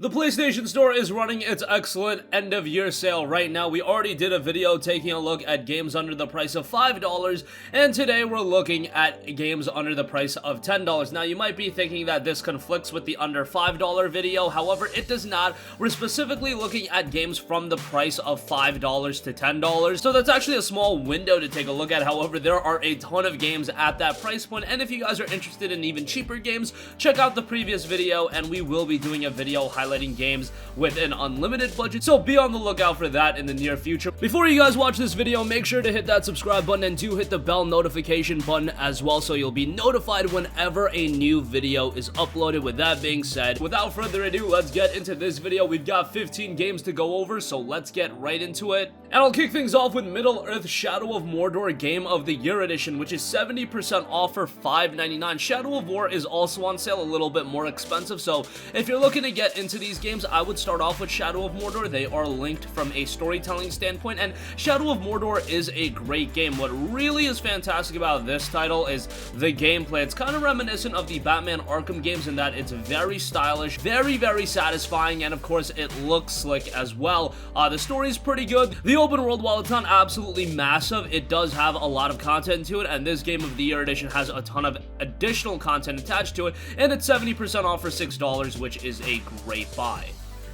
The PlayStation Store is running its excellent end-of-year sale right now. We already did a video taking a look at games under the price of $5, and today we're looking at games under the price of $10. Now, you might be thinking that this conflicts with the under $5 video. However, it does not. We're specifically looking at games from the price of $5 to $10. So that's actually a small window to take a look at. However, there are a ton of games at that price point, and if you guys are interested in even cheaper games, check out the previous video, and we will be doing a video highlighting games with an unlimited budget, so be on the lookout for that in the near future. Before you guys watch this video, make sure to hit that subscribe button and do hit the bell notification button as well, so you'll be notified whenever a new video is uploaded. With that being said, without further ado, let's get into this video. We've got 15 games to go over, so let's get right into it. And I'll kick things off with Middle-earth Shadow of Mordor Game of the Year Edition, which is 70% off for $5.99. Shadow of War is also on sale, a little bit more expensive, so if you're looking to get into these games, I would start off with Shadow of Mordor. They are linked from a storytelling standpoint, and Shadow of Mordor is a great game. What really is fantastic about this title is the gameplay. It's kind of reminiscent of the Batman Arkham games in that it's very stylish, very satisfying, and of course it looks slick as well. The story is pretty good. The open world, while it's not absolutely massive, it does have a lot of content to it, and this Game of the Year edition has a ton of additional content attached to it, and it's 70% off for $6, which is a great buy.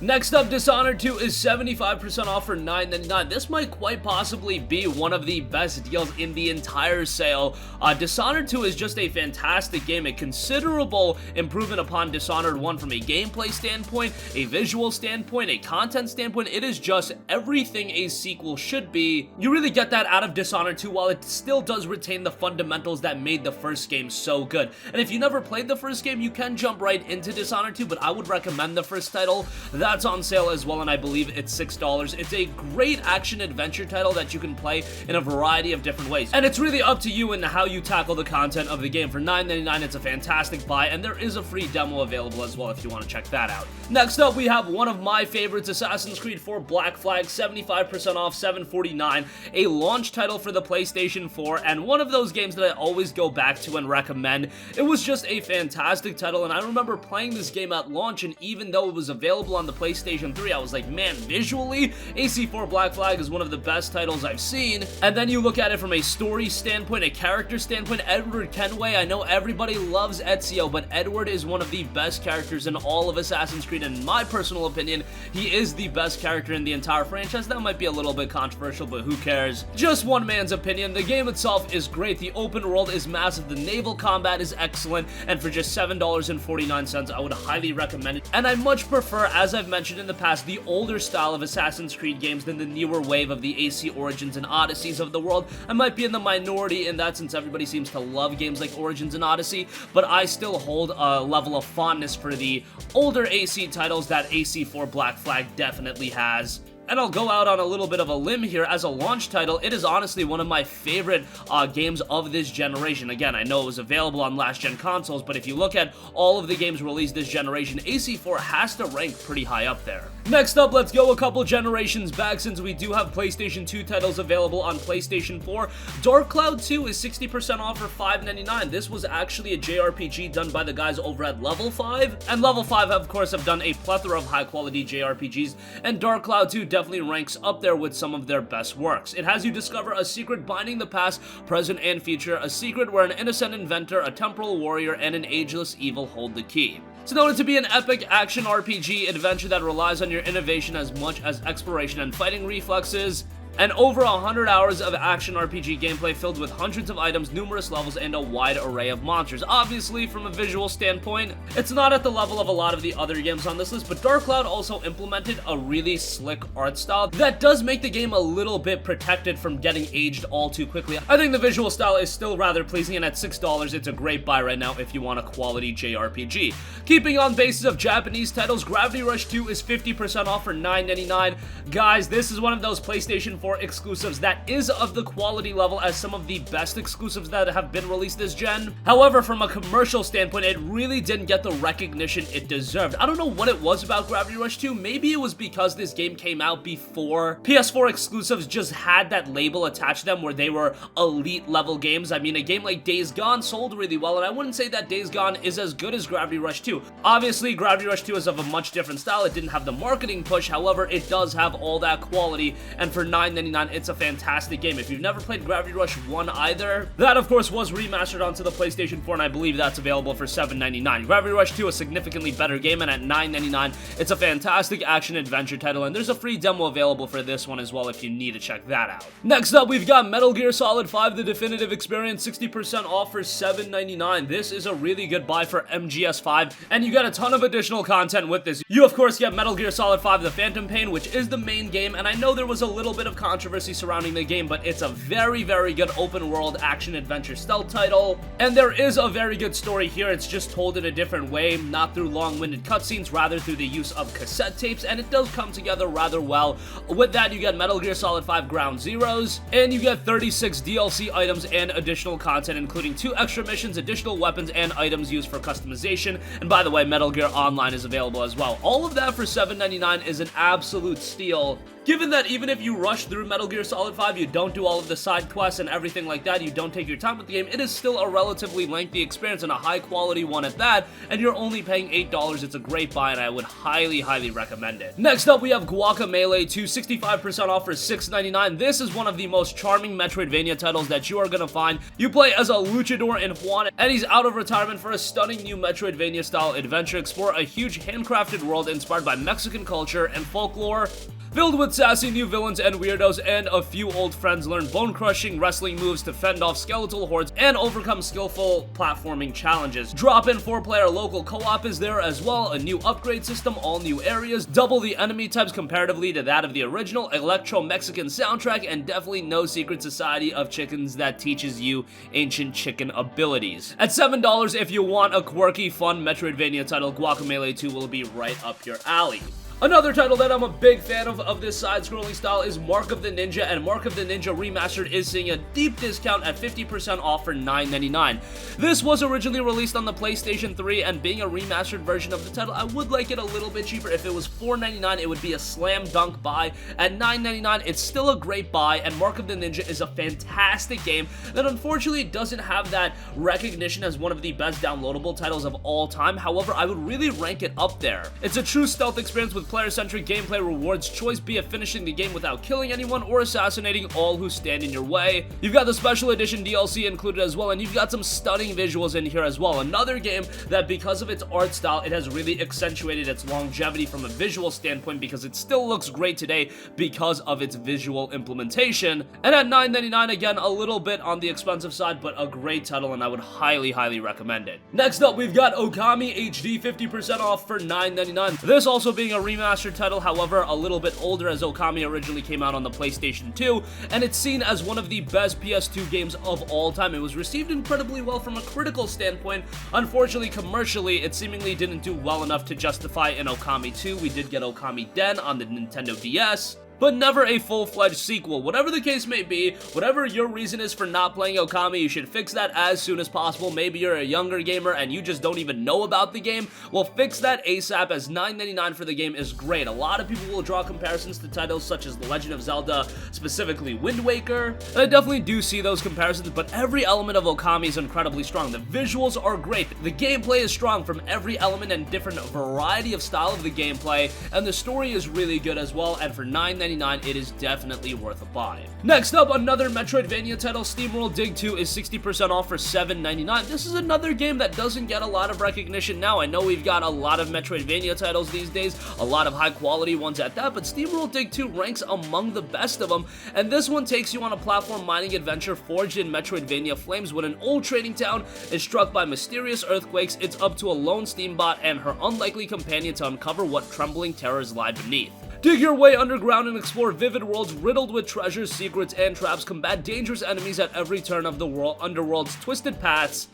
Next up, Dishonored II is 75% off for $9.99. This might quite possibly be one of the best deals in the entire sale. Dishonored II is just a fantastic game, a considerable improvement upon Dishonored 1 from a gameplay standpoint, a visual standpoint, a content standpoint. It is just everything a sequel should be. You really get that out of Dishonored 2 while it still does retain the fundamentals that made the first game so good. And if you never played the first game, you can jump right into Dishonored 2, but I would recommend the first title. That's on sale as well, and I believe it's $6. It's a great action-adventure title that you can play in a variety of different ways, and it's really up to you and how you tackle the content of the game. For $9.99, it's a fantastic buy, and there is a free demo available as well if you want to check that out. Next up, we have one of my favorites, Assassin's Creed 4 Black Flag, 75% off, $7.49, a launch title for the PlayStation 4, and one of those games that I always go back to and recommend. It was just a fantastic title, and I remember playing this game at launch, and even though it was available on the PlayStation 3, I was like, man, visually, AC4 Black Flag is one of the best titles I've seen. And then you look at it from a story standpoint, a character standpoint, Edward Kenway. I know everybody loves Ezio, but Edward is one of the best characters in all of Assassin's Creed, and in my personal opinion, he is the best character in the entire franchise. That might be a little bit controversial, but who cares? Just one man's opinion. The game itself is great. The open world is massive. The naval combat is excellent, and for just $7.49, I would highly recommend it. And I much prefer, as I've mentioned in the past, the older style of Assassin's Creed games than the newer wave of the AC Origins and Odysseys of the world. I might be in the minority in that, since everybody seems to love games like Origins and Odyssey, but I still hold a level of fondness for the older AC titles that AC4 Black Flag definitely has. And I'll go out on a little bit of a limb here. As a launch title, it is honestly one of my favorite games of this generation. Again, I know it was available on last-gen consoles, but if you look at all of the games released this generation, AC4 has to rank pretty high up there. Next up, let's go a couple generations back, since we do have PlayStation 2 titles available on PlayStation 4. Dark Cloud 2 is 60% off for $5.99. This was actually a JRPG done by the guys over at Level 5, and Level 5, of course, have done a plethora of high-quality JRPGs, and Dark Cloud 2 definitely ranks up there with some of their best works. It has you discover a secret binding the past, present, and future, a secret where an innocent inventor, a temporal warrior, and an ageless evil hold the key. It's known to be an epic action RPG adventure that relies on your innovation as much as exploration and fighting reflexes, and over 100 hours of action RPG gameplay filled with hundreds of items, numerous levels, and a wide array of monsters. Obviously, from a visual standpoint, it's not at the level of a lot of the other games on this list, but Dark Cloud also implemented a really slick art style that does make the game a little bit protected from getting aged all too quickly. I think the visual style is still rather pleasing, and at $6, it's a great buy right now if you want a quality JRPG. Keeping on basis of Japanese titles, Gravity Rush 2 is 50% off for $9.99. Guys, this is one of those PlayStation 4 PS4 exclusives that is of the quality level as some of the best exclusives that have been released this gen. However, from a commercial standpoint, it really didn't get the recognition it deserved. I don't know what it was about Gravity Rush 2. Maybe it was because this game came out before PS4 exclusives just had that label attached to them where they were elite level games. I mean, a game like Days Gone sold really well, and I wouldn't say that Days Gone is as good as Gravity Rush 2. Obviously, Gravity Rush 2 is of a much different style. It didn't have the marketing push, however, it does have all that quality, and for $9.99, it's a fantastic game. If you've never played Gravity Rush 1 either, that of course was remastered onto the PlayStation 4, and I believe that's available for $7.99. Gravity Rush 2 is a significantly better game, and at $9.99, it's a fantastic action-adventure title, and there's a free demo available for this one as well if you need to check that out. Next up, we've got Metal Gear Solid 5 The Definitive Experience, 60% off for $7.99. This is a really good buy for MGS5, and you get a ton of additional content with this. You, of course, get Metal Gear Solid 5 The Phantom Pain, which is the main game, and I know there was a little bit of controversy surrounding the game, but it's a very, very good open-world action-adventure stealth title, and there is a very good story here. It's just told in a different way, not through long-winded cutscenes, rather through the use of cassette tapes, and it does come together rather well. With that, you get Metal Gear Solid 5 Ground Zeroes, and you get 36 DLC items and additional content, including 2 extra missions, additional weapons, and items used for customization, and by the way, Metal Gear Online is available as well. All of that for $7.99 is an absolute steal, given that even if you rush through Metal Gear Solid 5, you don't do all of the side quests and everything like that, you don't take your time with the game, it is still a relatively lengthy experience and a high quality one at that, and you're only paying $8. It's a great buy, and I would highly, highly recommend it. Next up, we have Guacamelee II, 65% off for $6.99. This is one of the most charming Metroidvania titles that you are gonna find. You play as a luchador in Juan, and he's out of retirement for a stunning new Metroidvania-style adventure. Explore a huge handcrafted world inspired by Mexican culture and folklore, filled with sassy new villains and weirdos, and a few old friends. Learn bone-crushing wrestling moves to fend off skeletal hordes and overcome skillful platforming challenges. Drop-in 4-player local co-op is there as well, a new upgrade system, all new areas, double the enemy types comparatively to that of the original, electro-Mexican soundtrack, and definitely no secret society of chickens that teaches you ancient chicken abilities. At $7, if you want a quirky, fun Metroidvania title, Guacamelee 2 will be right up your alley. Another title that I'm a big fan of this side-scrolling style is Mark of the Ninja, and Mark of the Ninja Remastered is seeing a deep discount at 50% off for $9.99. This was originally released on the PlayStation 3, and being a remastered version of the title, I would like it a little bit cheaper. If it was $4.99, it would be a slam dunk buy. At $9.99, it's still a great buy, and Mark of the Ninja is a fantastic game that unfortunately doesn't have that recognition as one of the best downloadable titles of all time. However, I would really rank it up there. It's a true stealth experience with player-centric gameplay rewards choice, be it finishing the game without killing anyone or assassinating all who stand in your way. You've got the special edition DLC included as well, and you've got some stunning visuals in here as well. Another game that, because of its art style, it has really accentuated its longevity from a visual standpoint, because it still looks great today because of its visual implementation. And at $9.99, again, a little bit on the expensive side, but a great title, and I would highly, highly recommend it. Next up, we've got Okami HD, 50% off for $9.99. This also being a remastered title, however, a little bit older, as Okami originally came out on the PlayStation 2, and it's seen as one of the best PS2 games of all time. It was received incredibly well from a critical standpoint. Unfortunately, commercially, it seemingly didn't do well enough to justify an Okami 2. We did get Okami Den on the Nintendo DS, but never a full-fledged sequel. Whatever the case may be, whatever your reason is for not playing Okami, you should fix that as soon as possible. Maybe you're a younger gamer and you just don't even know about the game. Well, fix that ASAP, as $9.99 for the game is great. A lot of people will draw comparisons to titles such as The Legend of Zelda, specifically Wind Waker, and I definitely do see those comparisons, but every element of Okami is incredibly strong. The visuals are great, the gameplay is strong from every element and different variety of style of the gameplay, and the story is really good as well, and for $9.99, it is definitely worth a buy. Next up, another Metroidvania title, SteamWorld Dig 2 is 60% off for $7.99. This is another game that doesn't get a lot of recognition now. I know we've got a lot of Metroidvania titles these days, a lot of high quality ones at that, but SteamWorld Dig 2 ranks among the best of them, and this one takes you on a platform mining adventure forged in Metroidvania flames. When an old trading town is struck by mysterious earthquakes, it's up to a lone Steambot and her unlikely companion to uncover what trembling terrors lie beneath. Dig your way underground and explore vivid worlds riddled with treasures, secrets, and traps. Combat dangerous enemies at every turn of the underworld's twisted paths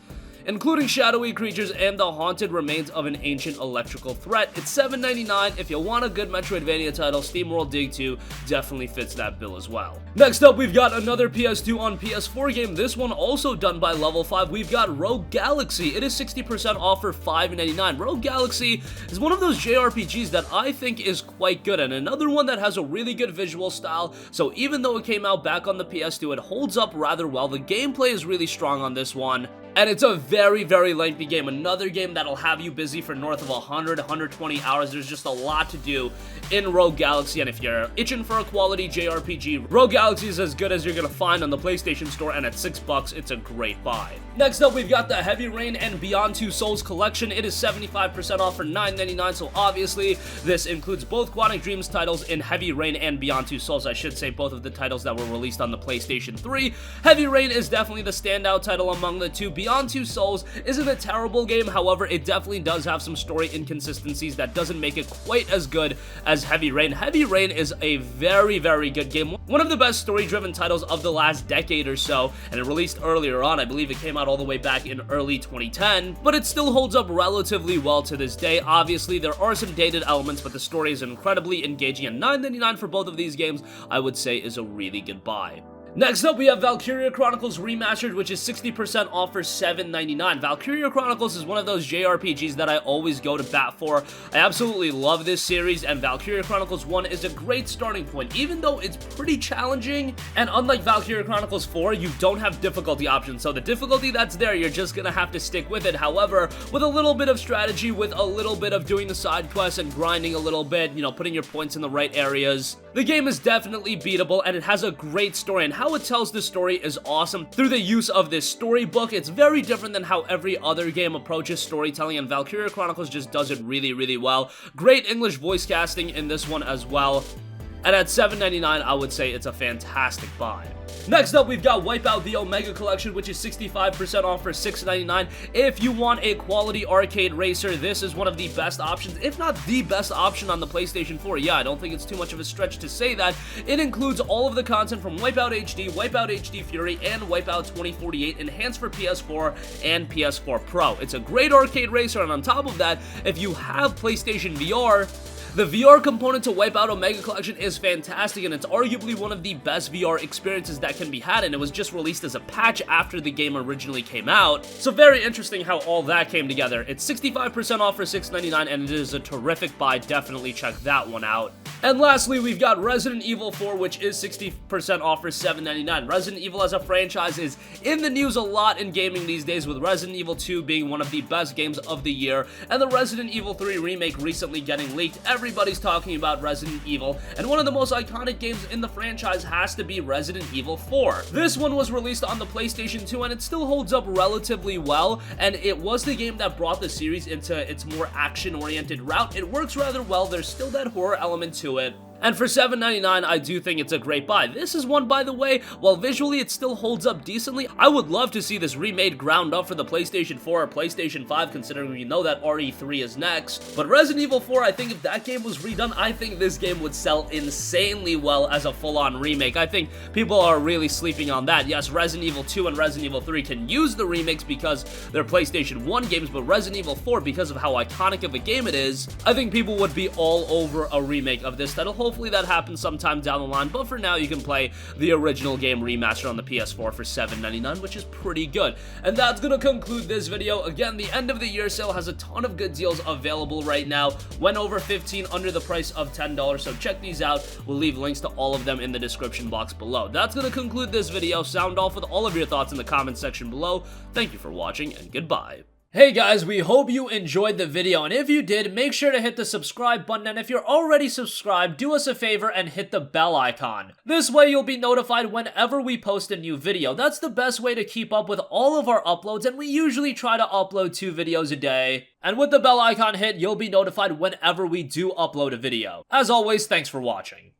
including shadowy creatures and the haunted remains of an ancient electrical threat. It's $7.99. If you want a good Metroidvania title, SteamWorld Dig 2 definitely fits that bill as well. Next up, we've got another PS2 on PS4 game, this one also done by Level 5. We've got Rogue Galaxy. It is 60% off for $5.99. Rogue Galaxy is one of those JRPGs that I think is quite good, and another one that has a really good visual style, so even though it came out back on the PS2, it holds up rather well. The gameplay is really strong on this one. And it's a very, very lengthy game. Another game that'll have you busy for north of 100, 120 hours. There's just a lot to do in Rogue Galaxy, and if you're itching for a quality JRPG, Rogue Galaxy is as good as you're gonna find on the PlayStation Store, and at $6, it's a great buy. Next up, we've got the Heavy Rain and Beyond Two Souls collection. It is 75% off for $9.99, so obviously this includes both Quantic Dreams titles in Heavy Rain and Beyond Two Souls. I should say both of the titles that were released on the PlayStation 3. Heavy Rain is definitely the standout title among the two. Beyond Two Souls isn't a terrible game, however, it definitely does have some story inconsistencies that doesn't make it quite as good as Heavy Rain. Heavy Rain is a very, very good game. One of the best story-driven titles of the last decade or so, and it released earlier on. I believe it came out all the way back in early 2010, but it still holds up relatively well to this day. Obviously, there are some dated elements, but the story is incredibly engaging, and $9.99 for both of these games, I would say, is a really good buy. Next up, we have Valkyria Chronicles Remastered, which is 60% off for $7.99. Valkyria Chronicles is one of those JRPGs that I always go to bat for. I absolutely love this series, and Valkyria Chronicles 1 is a great starting point, even though it's pretty challenging. And unlike Valkyria Chronicles 4, you don't have difficulty options, so the difficulty that's there, you're just gonna have to stick with it. However, with a little bit of strategy, with a little bit of doing the side quests and grinding a little bit, you know, putting your points in the right areas, the game is definitely beatable, and it has a great story, and how it tells this story is awesome. Through the use of this storybook, it's very different than how every other game approaches storytelling, and Valkyria Chronicles just does it really, really well. Great English voice casting in this one as well. And at $7.99, I would say it's a fantastic buy. Next up, we've got WipEout the Omega Collection, which is 65% off for $6.99. If you want a quality arcade racer, this is one of the best options, if not the best option on the PlayStation 4. Yeah, I don't think it's too much of a stretch to say that. It includes all of the content from WipEout HD, WipEout HD Fury, and WipEout 2048, enhanced for PS4 and PS4 Pro. It's a great arcade racer, and on top of that, if you have PlayStation VR, the VR component to WipEout Omega Collection is fantastic, and it's arguably one of the best VR experiences that can be had, and it was just released as a patch after the game originally came out. So very interesting how all that came together. It's 65% off for $6.99, and it is a terrific buy. Definitely check that one out. And lastly, we've got Resident Evil 4, which is 60% off for $7.99. Resident Evil as a franchise is in the news a lot in gaming these days, with Resident Evil 2 being one of the best games of the year, and the Resident Evil 3 remake recently getting leaked. Everybody's talking about Resident Evil, and one of the most iconic games in the franchise has to be Resident Evil 4. This one was released on the PlayStation 2, and it still holds up relatively well, and it was the game that brought the series into its more action-oriented route. It works rather well. There's still that horror element to it. And for $7.99, I do think it's a great buy. This is one, by the way, while visually it still holds up decently, I would love to see this remade ground up for the PlayStation 4 or PlayStation 5, considering we know that RE3 is next. But Resident Evil 4, I think if that game was redone, I think this game would sell insanely well as a full-on remake. I think people are really sleeping on that. Yes, Resident Evil 2 and Resident Evil 3 can use the remakes because they're PlayStation 1 games, but Resident Evil 4, because of how iconic of a game it is, I think people would be all over a remake of this title. Hopefully that happens sometime down the line, but for now you can play the original game remastered on the PS4 for $7.99, which is pretty good. And that's gonna conclude this video. Again, the end of the year sale has a ton of good deals available right now. Went over 15 under the price of $10, so check these out. We'll leave links to all of them in the description box below. That's gonna conclude this video. Sound off with all of your thoughts in the comment section below. Thank you for watching, and goodbye. Hey guys, we hope you enjoyed the video, and if you did, make sure to hit the subscribe button, and if you're already subscribed, do us a favor and hit the bell icon. This way you'll be notified whenever we post a new video. That's the best way to keep up with all of our uploads, and we usually try to upload 2 videos a day. And with the bell icon hit, you'll be notified whenever we do upload a video. As always, thanks for watching.